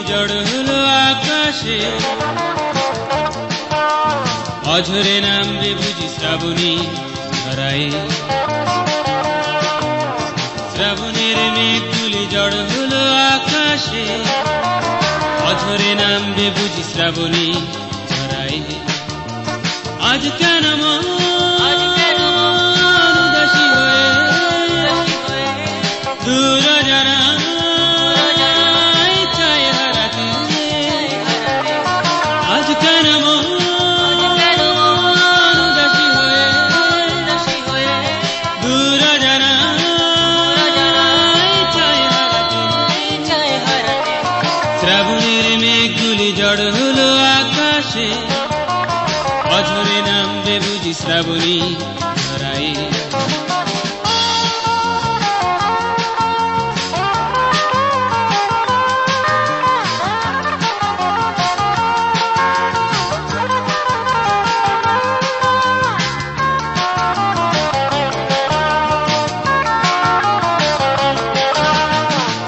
জড় হলো আকাশে, অঝরে নামবে বুঝি শ্রাবণী ধরায়। শ্রাবণের মেঘগুলি জড় হলো আকাশে, অঝরে নামবে বুঝি শ্রাবণী ধরায়। আজ কেন মন উদাসী হয়ে দূর জানা চায় হারাতে। আজ কেন মন উদাসী হয়ে দূর জানা চায় হারাতে। শ্রাবণের মেঘগুলি জড় হলো আকাশে, অঝরে নামবে বুঝি শ্রাবণী ধরায়।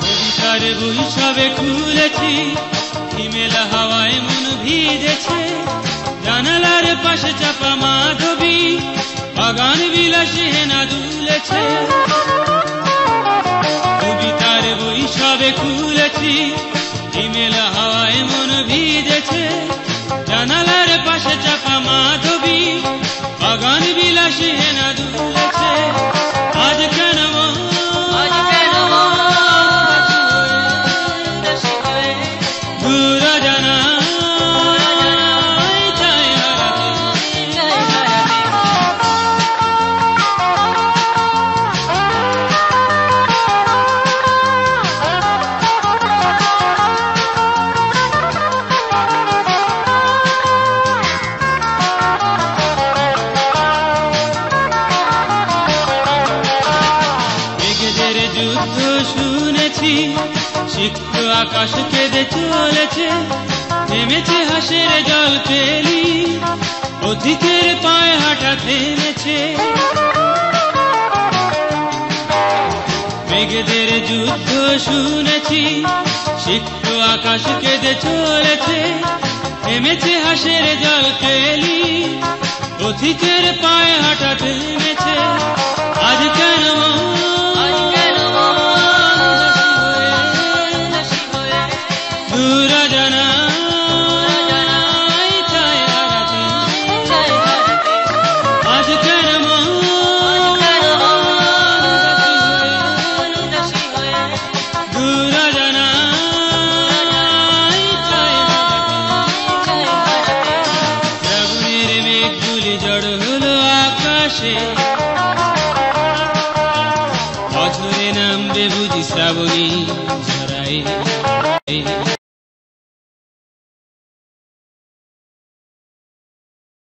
কবিতার বই সবে খুলেছি, হিমেলা হাওয়ায় মন ভিজেছে। জানালার পাশে চাপা মাধবী, বাগান বিলাসী হেনা দুলেছে। কবিতার বই সবে খুলেছি, হিমেলা হাওয়ায় মন ভিজেছে। জানালার পাশে চাপা মাধবী, বাগান বিলাসী হেনা দুলেছে। আজ কেন দূর জানা যুদ্ধ শুনেছি, সিক্ত আকাশ কেঁদে চলেছে। থেমেছে হাসের জল পেলি, অধিকের পায়ে হাঁটা থেমেছে। মেঘেদের যুদ্ধ শুনেছি, সিক্ত আকাশ কেঁদে চলেছে। থেমেছে হাসের জল পেলি, অধিকের পায়ে হাঁটা থেমেছে। আজ কেন দূর জানা চায় হারাতে। আজ কেন দূর জানা চায় হারাতে। শ্রাবণের মেঘগুলি জড় হলো আকাশে, অঝরে নামবে বুঝি শ্রাবণী ধরায়।